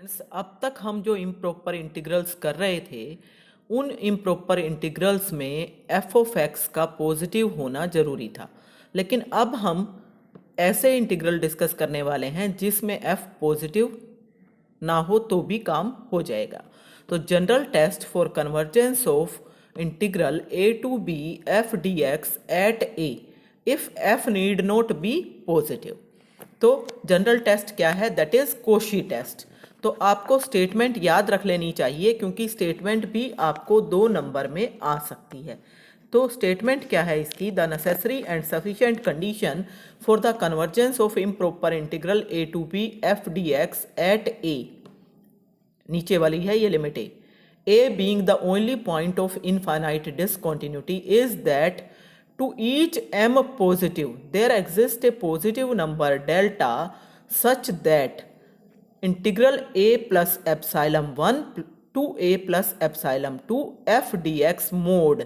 Friends, अब तक हम जो इम्प्रॉपर इंटीग्रल्स कर रहे थे उन इम्प्रॉपर इंटीग्रल्स में एफ ऑफ एक्स का पॉजिटिव होना जरूरी था। लेकिन अब हम ऐसे इंटीग्रल डिस्कस करने वाले हैं जिसमें एफ पॉजिटिव ना हो तो भी काम हो जाएगा। तो general test for convergence of integral a to b f d x at a if f need not be positive. तो जनरल टेस्ट क्या है? That is Cauchy test. तो आपको स्टेटमेंट याद रख लेनी चाहिए क्योंकि स्टेटमेंट भी आपको 2 नंबर में आ सकती है। तो स्टेटमेंट क्या है इसकी? The necessary and sufficient condition for the convergence of improper integral a to b f d x at a, नीचे वाली है ये limit a being the only point of infinite discontinuity is that to each m positive there exists a positive number delta such that integral a plus epsilon 1 to a plus epsilon 2 f dx mode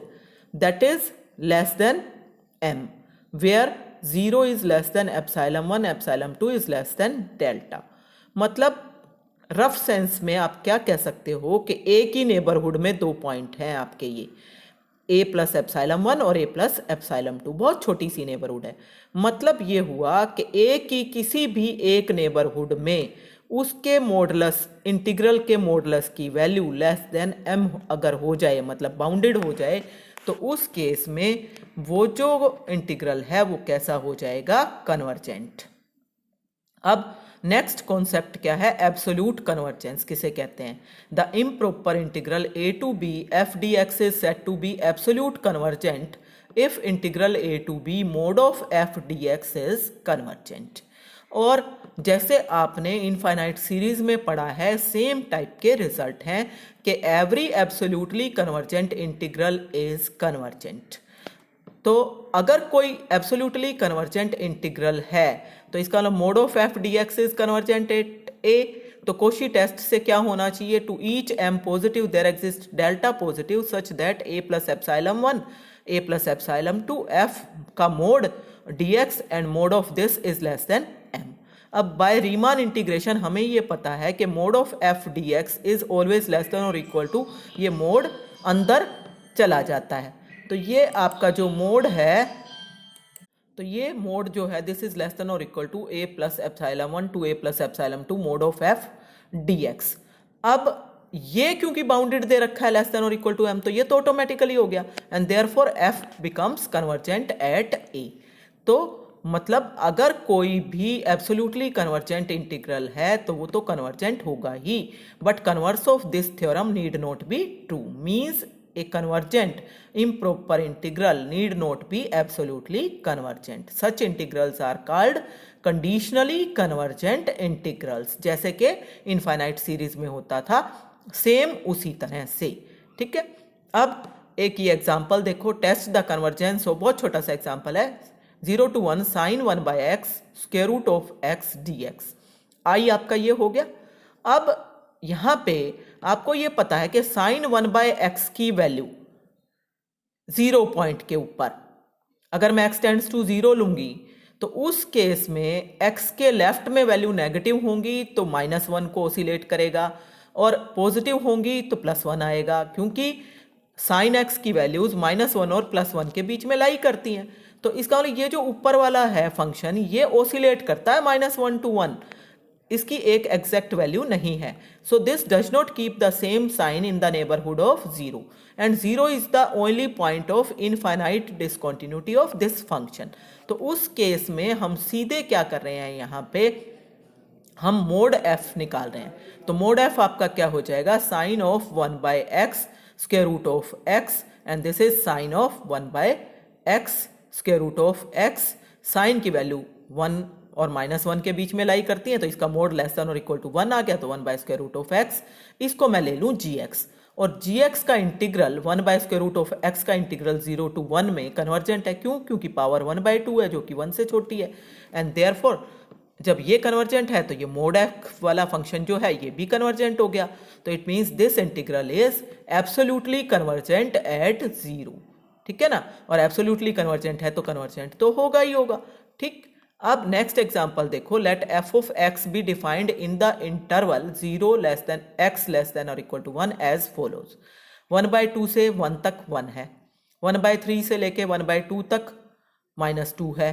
that is less than m, where 0 is less than epsilon 1, epsilon 2 is less than delta। मतलब rough sense में आप क्या कह सकते हो कि ए की neighbourhood में 2 पॉइंट हैं आपके, ये ए प्लस एप्साइलम 1 और ए प्लस एप्साइलम 2, बहुत छोटी सी नेबरहुड है। मतलब ये हुआ कि ए की किसी भी एक नेबरहुड में उसके मॉडुलस, इंटीग्रल के मॉडुलस की वैल्यू लेस देन एम अगर हो जाए, मतलब बाउंडेड हो जाए, तो उस केस में वो जो इंटीग्रल है वो कैसा हो जाएगा? कन्वर्जेंट। अब नेक्स्ट कॉन्सेप्ट क्या है? एब्सोल्यूट कन्वर्जेंस किसे कहते हैं? The improper integral a to b f d x is said to be absolute convergent if integral a to b mod of f d x is convergent. और जैसे आपने infinite series में पढ़ा है, same type के result हैं कि every absolutely convergent integral is convergent. तो अगर कोई एब्सोल्युटली कन्वर्जेंट इंटीग्रल है तो इसका मतलब mod of f d x is convergent at a. तो कोशी टेस्ट से क्या होना चाहिए? To each m positive there exist delta positive such that a plus epsilon 1 a plus epsilon 2 f का mod d x and mod of this is less than m. अब by Riemann integration हमें ये पता है कि mod of f d x is always less than और equal to, ये mode अंदर चला जाता है। तो ये आपका जो मोड है, तो ये मोड जो है दिस इज लेस देन और equal to a plus epsilon 1 to a plus epsilon 2 mod of f d x. अब ये क्योंकि बाउंडेड दे रखा है लेस देन और इक्वल टू एम, तो ये तो ऑटोमेटिकली हो गया and therefore f becomes convergent at a. तो मतलब अगर कोई भी एब्सोल्युटली कन्वर्जेंट इंटीग्रल है तो वो तो कन्वर्जेंट होगा ही, but converse of this theorem need not be true. Means a convergent improper integral need not be absolutely convergent. Such integrals are called conditionally convergent integrals, जैसे कि इनफाइनाइट सीरीज में होता था, सेम उसी तरह से। ठीक है, अब एक ये एग्जांपल देखो, टेस्ट द कन्वर्जेंस ऑफ, बहुत छोटा सा एग्जांपल है, 0 to 1 sin 1 by x square root of x dx। आई आपका ये हो गया। अब यहां पे आपको ये पता है कि साइन 1 बाय एक्स की वैल्यू 0 पॉइंट के ऊपर, अगर मैं x टेंड्स टू 0 लूंगी तो उस केस में x के लेफ्ट में वैल्यू नेगेटिव होंगी तो -1 को ऑसिलेट करेगा, और पॉजिटिव होंगी तो +1 आएगा, क्योंकि साइन x की वैल्यूज -1 और +1 के बीच में लाई करती हैं। तो इसका मतलब ये जो ऊपर वाला है फंक्शन, ये ऑसिलेट करता है -1 to 1, इसकी एक एग्जैक्ट वैल्यू नहीं है। So this does not keep the same sign in the neighbourhood of 0 and 0 is the only point of infinite discontinuity of this function. तो उस केस में हम सीधे क्या कर रहे हैं, यहाँ पे हम मोड एफ निकाल रहे हैं। तो मोड एफ आपका क्या हो जाएगा? Sine of 1 by x square root of x, and this is sine of 1 by x square root of x. Sine की वैल्यू 1 और -1 के बीच में लाई करती है, तो इसका मोड लेस देन और इक्वल टू 1 आ गया, तो 1 by square root of x. इसको मैं ले लूँ gx, और gx का integral 1 by square root of x का इंटीग्रल 0 to 1 में कन्वर्जेंट है। क्यों? क्योंकि पावर 1/2 है जो कि 1 से छोटी है, एंड देयरफॉर जब ये कन्वर्जेंट है तो ये मोड एफ वाला फंक्शन जो है ये भी कन्वर्जेंट हो गया। तो it means this integral is absolutely convergent at 0। ठीक है ना, और एब्सोल्युटली कन्वर्जेंट है तो कन्वर्जेंट तो होगा ही होगा। ठीक, अब नेक्स्ट एग्जांपल देखो, let f of x be defined in the interval 0 less than x less than और इक्वल टू 1 एज फॉलोज। 1/2 से 1 तक 1 है, 1/3 से लेके 1/2 तक -2 है,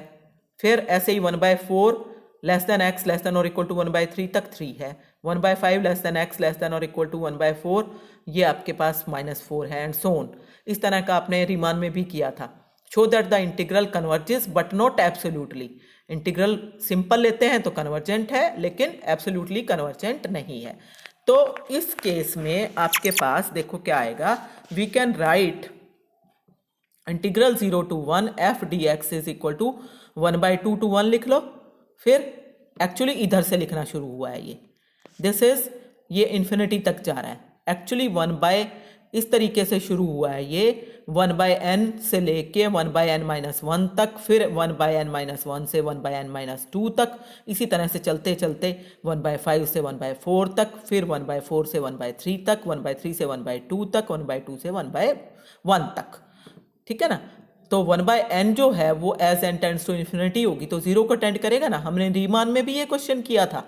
फिर ऐसे ही 1/4 less than x less than और इक्वल टू 1/3 तक 3 है, 1/5 less than x less than और इक्वल टू 1/4 ये आपके पास -4 है, एंड सो ऑन। इस तरह का आपने रीमान में भी किया था। Show that the integral converges but not absolutely. Integral simple लेते हैं तो कन्वर्जेंट है, लेकिन एब्सोल्युटली कन्वर्जेंट नहीं है। तो इस केस में आपके पास देखो क्या आएगा, we can write integral 0 to 1 f d x is equal to 1/2 to 1 लिख लो। फिर एक्चुअली इधर से लिखना शुरू हुआ है ये, दिस इज ये इन्फिनिटी तक जा रहा है। एक्चुअली 1 इस तरीके से शुरू हुआ है ये 1/n से लेके 1/n-1 तक, फिर 1/n-1 से 1/n-2 तक, इसी तरह से चलते चलते 1/5 से 1/4 तक, फिर 1/4 से 1/3 तक, 1/3 से 1/2 तक, 1/2 से 1/1 तक। ठीक है ना। तो 1/n जो है वो as n tends to infinity होगी तो 0 को टेंड करेगा ना। हमने रीमान में भी ये क्वेश्चन किया था,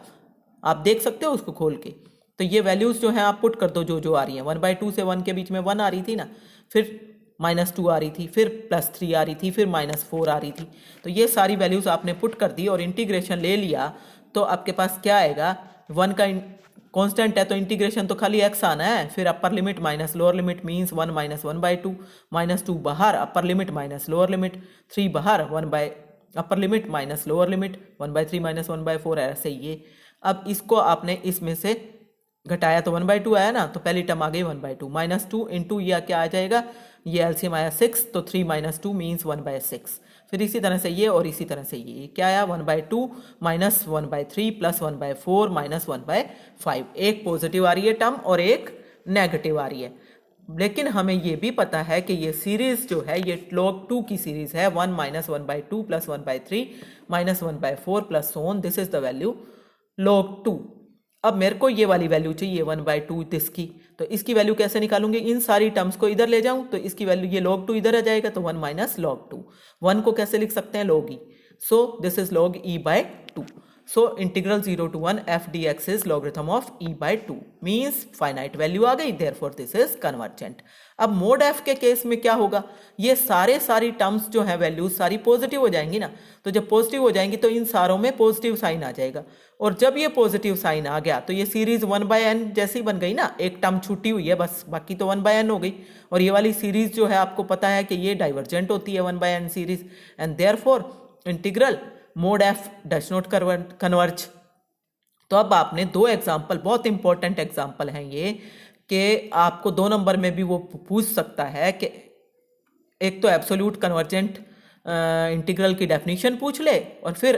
आप देख सकते हो उसको खोल के। तो ये वैल्यूज जो है आप पुट कर दो जो आ रही हैं। 1/2 से 1 के बीच में 1 आ रही थी ना, फिर -2 आ रही थी, फिर +3 आ रही थी, फिर -4 आ रही थी। तो ये सारी वैल्यूज आपने पुट कर दी और इंटीग्रेशन ले लिया, तो आपके पास क्या आएगा, 1 का कांस्टेंट है तो इंटीग्रेशन तो खाली x आना है, फिर upper limit minus lower limit means 1 - 1/2, -2 बाहर, upper limit minus lower limit, 3 बाहर, upper limit minus lower limit, 1/3 - 1/4 ऐसे ये। अब इसको आपने इसमें से घटाया तो 1/2 आया ना, तो पहली टर्म आ गई 1/2, -2 इंटू यह क्या आ जाएगा, ये एलसीएम आया 6, तो 3 - 2 मीन्स 1/6। फिर इसी तरह से ये और इसी तरह से ये क्या आया, 1/2 माइनस 1/3 प्लस 1/4 माइनस 1/5। एक पॉजिटिव आ रही है टर्म और एक नेगेटिव आ रही है, लेकिन हमें ये भी पता है कि ये सीरीज जो है ये log 2 की सीरीज है, 1 - 1/2 plus 1/3 minus 1/4 plus so on, this is the value log 2। अब मेरे को ये वाली वैल्यू चाहिए 1/2 इसकी, तो इसकी वैल्यू कैसे निकालूंगी, इन सारी टर्म्स को इधर ले जाऊं तो इसकी वैल्यू ये log 2 इधर आ जाएगा, तो 1 माइनस log 2। 1 को कैसे लिख सकते हैं, log e, so this is log e/2। So integral 0 to 1 f dx is logarithm of e/2 means finite value आ गई, देयरफॉर दिस इज कन्वर्जेंट। अब मोड f के केस में क्या होगा, ये सारी टर्म्स जो है वैल्यूज सारी पॉजिटिव हो जाएंगी ना, तो जब पॉजिटिव हो जाएंगी तो इन सारों में पॉजिटिव साइन आ जाएगा, और जब ये पॉजिटिव साइन आ गया तो ये सीरीज 1/n जैसी बन गई ना, एक टर्म छूटी हुई है बस, बाकी तो 1/n हो गई। और ये वाली सीरीज जो है आपको पता है कि ये डाइवर्जेंट होती है 1/n series, and therefore integral mode F does not converge. तो अब आपने दो एग्जाम्पल, बहुत इंपॉर्टेंट एग्जाम्पल हैं ये, कि आपको 2 नंबर में भी वो पूछ सकता है कि एक तो एब्सोल्यूट कन्वर्जेंट इंटीग्रल की डेफिनेशन पूछ ले, और फिर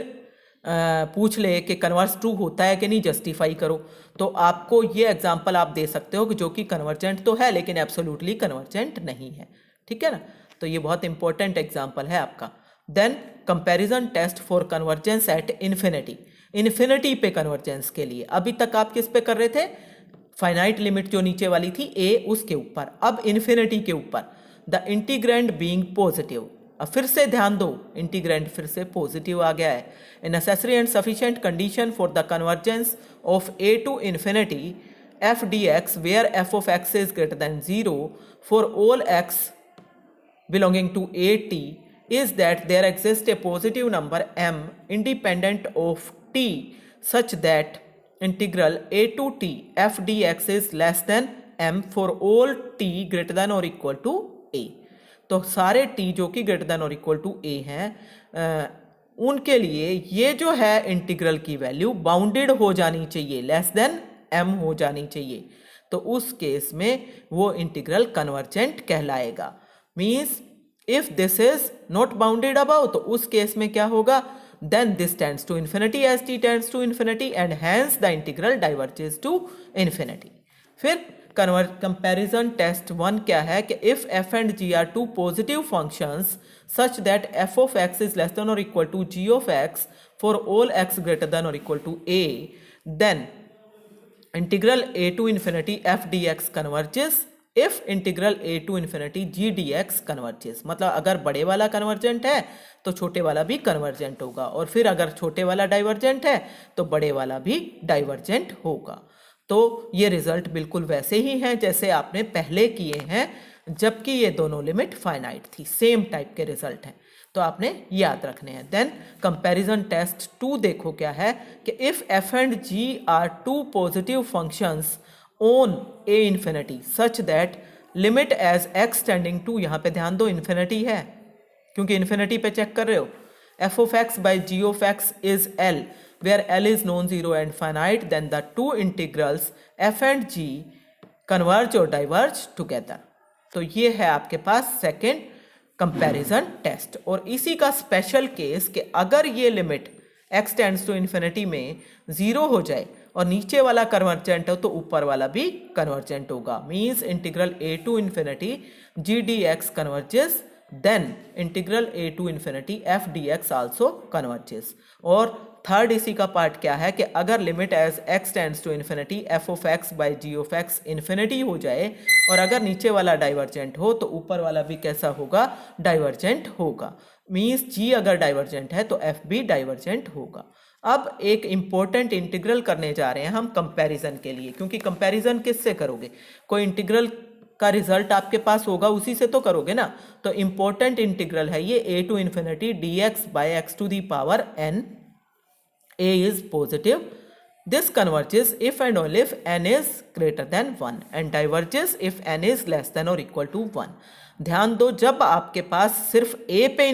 पूछ ले कि कन्वर्स ट्रू होता है कि नहीं, जस्टिफाई करो। तो आपको ये एग्जाम्पल आप दे सकते हो कि जो कि कन्वर्जेंट तो है लेकिन एब्सोल्युटली कन्वर्जेंट नहीं है। ठीक है ना, तो ये बहुत इंपॉर्टेंट एग्जाम्पल है आपका। Then comparison test for convergence at infinity, infinity पे कन्वर्जेंस के लिए। अभी तक आप किस पे कर रहे थे, फाइनाइट लिमिट जो नीचे वाली थी a उसके ऊपर, अब इन्फिनिटी के ऊपर। द इंटीग्रैंड बीइंग पॉजिटिव, अब फिर से ध्यान दो, इंटीग्रैंड फिर से पॉजिटिव आ गया है। A necessary and sufficient condition for the convergence of a to infinity f dx where f of x is greater than 0 for all x belonging to a t is that there exists a positive number m independent of t such that integral a to t f dx is less than m for all t greater than or equal to a। तो सारे t जो कि greater than और equal to a हैं, उनके लिए ये जो है इंटीग्रल की वैल्यू बाउंडेड हो जानी चाहिए, लेस देन m हो जानी चाहिए। तो उस केस में वो इंटीग्रल कन्वर्जेंट कहलाएगा। Means if this is not bounded above, तो उस केस में क्या होगा, then this tends to infinity as t tends to infinity and hence the integral diverges to infinity। फिर कंपैरिजन टेस्ट 1 क्या है कि if f and g are two positive functions such that f of x is less than or equal to g of x for all x greater than or equal to a, then integral a to infinity f dx converges if integral a to infinity g d x converges, मतलब अगर बड़े वाला convergent है तो छोटे वाला भी convergent होगा, और फिर अगर छोटे वाला डाइवर्जेंट है तो बड़े वाला भी डाइवर्जेंट होगा। तो ये रिजल्ट बिल्कुल वैसे ही हैं जैसे आपने पहले किए हैं, जबकि ये दोनों लिमिट फाइनाइट थी, सेम टाइप के रिजल्ट हैं, तो आपने याद रखने हैं। देन कंपैरिजन टेस्ट 2 देखो क्या है कि if f and g are two positive functions on a infinity such that limit as x tending to, यहाँ पे ध्यान दो इन्फिनिटी है क्योंकि इन्फिनिटी पे चेक कर रहे हो, f of x by g of x is l where l is non zero and finite, then the two integrals f and g converge और डाइवर्ज टुगेदर। तो ये है आपके पास सेकेंड कंपैरिजन टेस्ट। और इसी का स्पेशल केस कि अगर ये limit x tends to infinity में जीरो हो जाए और नीचे वाला कन्वर्जेंट हो तो ऊपर वाला भी कन्वर्जेंट होगा, means integral a to infinity g d x converges, then integral a to infinity f d x also converges. और थर्ड इसी का पार्ट क्या है कि अगर limit as x tends to infinity f of x by g of x infinity हो जाए और अगर नीचे वाला डाइवर्जेंट हो तो ऊपर वाला भी कैसा होगा, डाइवर्जेंट होगा, मींस g अगर डाइवर्जेंट है तो f भी डाइवर्जेंट होगा। अब एक इंपॉर्टेंट इंटीग्रल करने जा रहे हैं हम कंपैरिजन के लिए, क्योंकि कंपैरिजन किससे करोगे, कोई इंटीग्रल का रिजल्ट आपके पास होगा उसी से तो करोगे ना। तो इंपॉर्टेंट इंटीग्रल है ये a to infinity d x by x to the power n, a is positive, this converges if and only if n is greater than 1 and diverges if n is less than or equal to 1। ध्यान दो, जब आपके पास सिर्फ a पे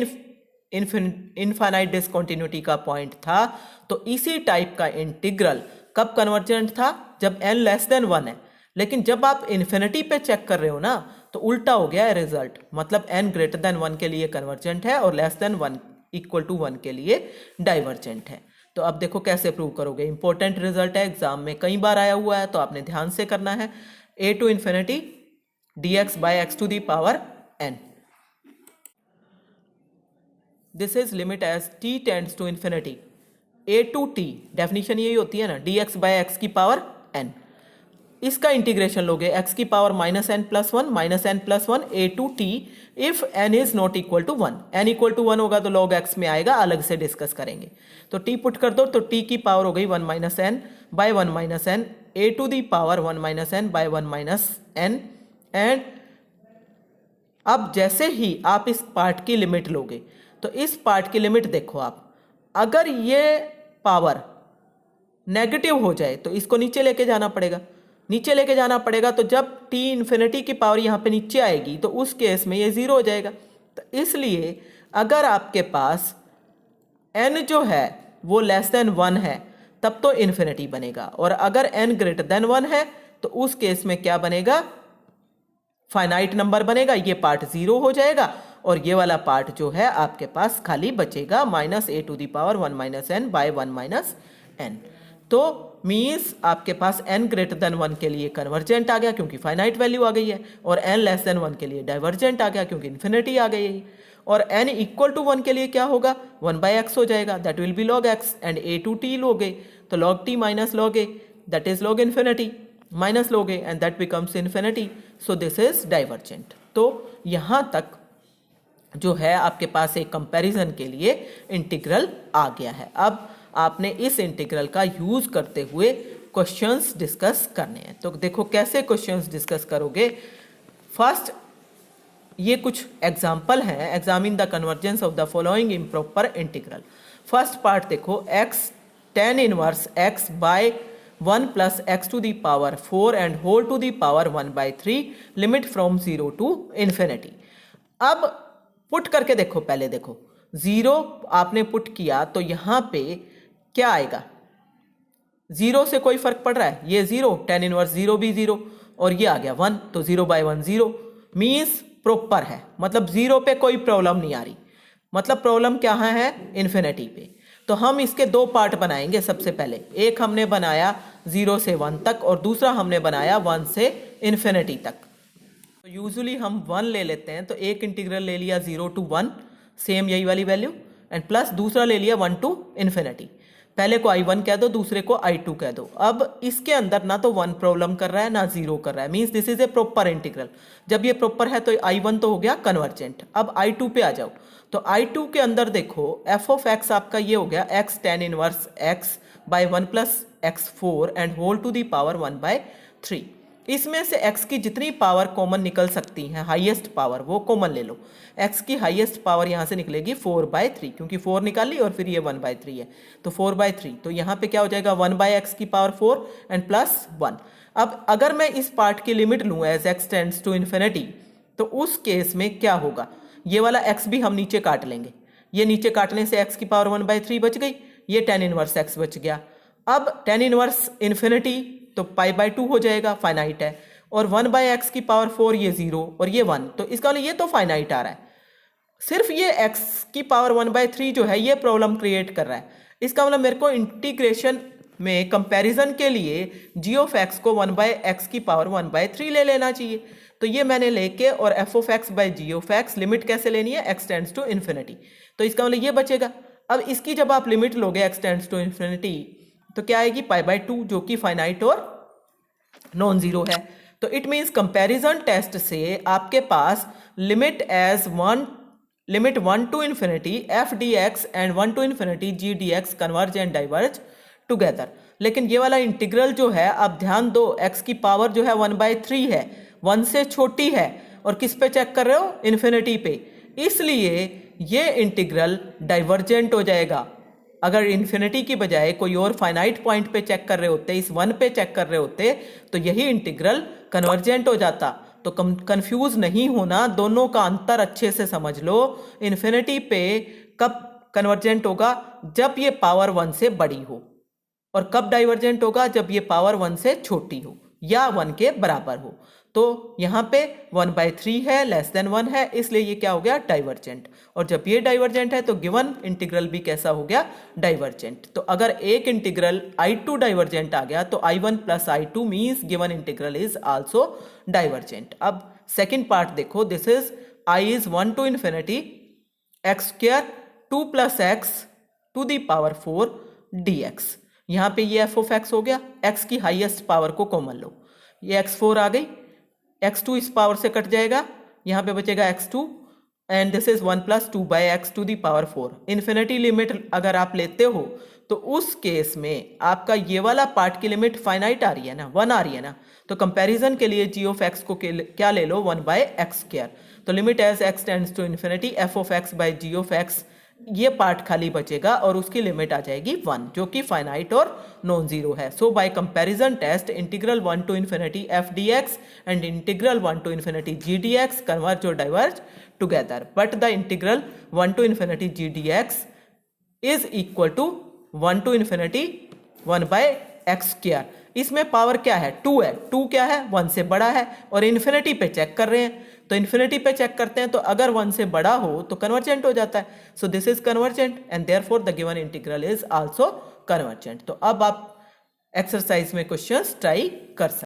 infinite discontinuity का point था तो इसी टाइप का इंटीग्रल कब कन्वर्जेंट था, जब n लेस देन 1 है। लेकिन जब आप इन्फिनिटी पे चेक कर रहे हो ना तो उल्टा हो गया है रिजल्ट, मतलब n ग्रेटर देन 1 के लिए कन्वर्जेंट है और लेस देन 1 इक्वल टू 1 के लिए डाइवर्जेंट है। तो अब देखो कैसे प्रूव करोगे, इंपॉर्टेंट रिजल्ट है, एग्जाम में कई बार आया हुआ है तो आपने ध्यान से करना है। a to infinity d x by x to the power n, this is limit as t tends to infinity a to t, definition यही होती है ना, डी एक्स बाई एक्स की पावर n। इसका इंटीग्रेशन लोगे x की पावर minus n plus one a to t if n is not equal to 1, n equal to 1 होगा तो log x में आएगा, अलग से डिस्कस करेंगे। तो t पुट कर दो तो t की पावर हो गई 1 minus n by 1 minus n a to the power 1 minus n by 1 minus n. And अब जैसे ही आप इस पार्ट की लिमिट लोगे तो इस पार्ट की लिमिट देखो आप, अगर ये पावर नेगेटिव हो जाए तो इसको नीचे लेके जाना पड़ेगा, नीचे लेके जाना पड़ेगा, तो जब t इन्फिनिटी की पावर यहाँ पे नीचे आएगी तो उस केस में ये जीरो हो जाएगा। तो इसलिए अगर आपके पास n जो है वो लेस देन 1 है तब तो इन्फिनिटी बनेगा, और अगर n ग्रेटर देन 1 है तो उस केस में क्या बनेगा, फाइनाइट नंबर बनेगा, ये पार्ट जीरो हो जाएगा और ये वाला पार्ट जो है आपके पास खाली बचेगा minus a to the power 1 minus n by 1 minus n. तो मीन्स आपके पास n ग्रेटर देन 1 के लिए कन्वर्जेंट आ गया क्योंकि फाइनाइट वैल्यू आ गई है, और n लेस देन 1 के लिए डाइवर्जेंट आ गया क्योंकि इन्फिनिटी आ गई है, और n इक्वल टू 1 के लिए क्या होगा, 1 बाई एक्स हो जाएगा, that will be log x, and a to t लोगे तो log t minus log a, that is log infinity minus log a and that becomes infinity, so this is divergent. तो यहाँ तक जो है आपके पास एक कंपैरिजन के लिए इंटीग्रल आ गया है। अब आपने इस इंटीग्रल का यूज करते हुए क्वेश्चंस डिस्कस करने हैं। तो देखो कैसे क्वेश्चंस डिस्कस करोगे। फर्स्ट ये कुछ एग्जांपल हैं, examine the convergence of the following improper integral. First part देखो, x tan inverse x by 1 plus x to the power 4 and whole to the power 1/3 limit from 0 to infinity. अब put करके देखो, पहले देखो zero आपने put किया तो यहाँ पे क्या आएगा, जीरो से कोई फर्क पड़ रहा है, ये जीरो, tan इनवर्स जीरो भी जीरो, और ये आ गया 1, तो 0/1 0 मीन्स प्रॉपर है, मतलब जीरो पे कोई प्रॉब्लम नहीं आ रही। मतलब प्रॉब्लम क्या है, इन्फिनिटी पे। तो हम इसके दो पार्ट बनाएंगे। सबसे पहले एक हमने बनाया 0 से 1 तक और दूसरा हमने बनाया 1 से इन्फिनिटी तक। तो यूजुअली हम 1 ले लेते हैं, तो एक इंटीग्रल ले लिया 0 to 1, सेम यही वाली वैल्यू, एंड प्लस दूसरा ले लिया 1 to इन्फिनिटी। पहले को I1 कह दो, दूसरे को I2 कह दो। अब इसके अंदर ना तो 1 प्रॉब्लम कर रहा है ना 0 कर रहा है, means this is a proper integral. जब ये प्रॉपर है तो I1 तो हो गया कन्वर्जेंट। अब I2 पे आ जाओ, तो I2 के अंदर देखो f ऑफ x आपका ये हो गया x tan inverse x by 1 plus x4 and whole to the power 1/3। इसमें से x की जितनी पावर कॉमन निकल सकती हैं, हाईएस्ट पावर, वो कॉमन ले लो। x की हाईएस्ट पावर यहाँ से निकलेगी 4/3, क्योंकि 4 निकाली और फिर ये 1/3 है, तो 4/3। तो यहाँ पे क्या हो जाएगा 1/x की पावर 4 एंड प्लस 1। अब अगर मैं इस पार्ट की लिमिट लूँ as x tends to infinity, तो उस केस में क्या होगा, ये वाला x भी हम नीचे काट लेंगे। ये नीचे काटने से x की पावर 1/3 बच गई, ये tan इनवर्स x बच गया। अब tan इनवर्स इन्फिनिटी तो π/2 हो जाएगा, फाइनाइट है, और 1/x की पावर 4 ये 0 और ये 1, तो इसका मतलब ये तो फाइनाइट आ रहा है। सिर्फ ये x की पावर 1/3 जो है ये प्रॉब्लम क्रिएट कर रहा है। इसका मतलब मेरे को इंटीग्रेशन में कंपैरिजन के लिए g ऑफ x को 1/x की पावर 1/3 ले लेना चाहिए। तो ये मैंने लेके, और f of x by g of x limit कैसे लेनी है, x टेंड्स टू इन्फिनिटी, तो इसका मतलब ये बचेगा। अब इसकी जब आप लिमिट लोगे x टेंड्स टू इन्फिनिटी, तो क्या आएगी π/2, जो कि फाइनाइट और नॉन जीरो है। तो इट मीन्स कंपैरिजन टेस्ट से आपके पास limit as 1 to infinity f dx and 1 to infinity g dx converge and diverge together. लेकिन ये वाला इंटीग्रल जो है, आप ध्यान दो, x की पावर जो है 1/3 है, 1 से छोटी है, और किस पे चेक कर रहे हो, इन्फिनिटी पे, इसलिए ये इंटीग्रल डाइवर्जेंट हो जाएगा। अगर इन्फिनिटी की बजाय कोई और फाइनाइट पॉइंट पे चेक कर रहे होते, इस 1 पे चेक कर रहे होते, तो यही इंटीग्रल कन्वर्जेंट हो जाता। तो कंफ्यूज नहीं होना, दोनों का अंतर अच्छे से समझ लो। इन्फिनिटी पे कब कन्वर्जेंट होगा, जब ये पावर 1 से बड़ी हो, और कब डाइवर्जेंट होगा, जब ये पावर 1 से छोटी हो या 1 के बराबर हो। तो यहाँ पे 1/3 है, लेस देन 1 है, इसलिए ये क्या हो गया, डाइवर्जेंट। और जब ये डाइवर्जेंट है तो गिवन इंटीग्रल भी कैसा हो गया, डाइवर्जेंट। तो अगर एक इंटीग्रल I2 डाइवर्जेंट आ गया, तो I1 plus I2 means given integral is also divergent. अब सेकेंड पार्ट देखो, this is I is 1 to infinity x square 2 plus x to the power 4 dx। यहाँ पे ये f ऑफ x हो गया, x की हाईएस्ट पावर को common लो, ये x4 आ गई, x2 इस पावर से कट जाएगा, यहाँ पे बचेगा x2 and this is 1 plus 2/x to the power 4। Infinity limit अगर आप लेते हो तो उस केस में आपका ये वाला पार्ट की लिमिट फाइनाइट आ रही है ना, 1 आ रही है ना, तो कंपैरिजन के लिए g ऑफ x को क्या ले लो, 1/x स्क्वायर। तो limit as x tends to infinity f of x by g of x, ये पार्ट खाली बचेगा और उसकी लिमिट आ जाएगी 1, जो कि फाइनाइट और नॉन जीरो है। So by comparison test integral 1 to infinity f dx and integral 1 to infinity g dx converge और diverge together, but the integral 1 to infinity g dx is equal to 1 to infinity 1/x square. इसमें power क्या है, 2 है, 2 क्या है, 1 से बड़ा है, और इन्फिनिटी पे चेक कर रहे हैं, तो इन्फिनिटी पे चेक करते हैं, तो अगर 1 से बड़ा हो तो कन्वर्जेंट हो जाता है। So this is convergent and therefore the given integral is also convergent. तो अब आप एक्सरसाइज में क्वेश्चंस ट्राई कर सकते हैं।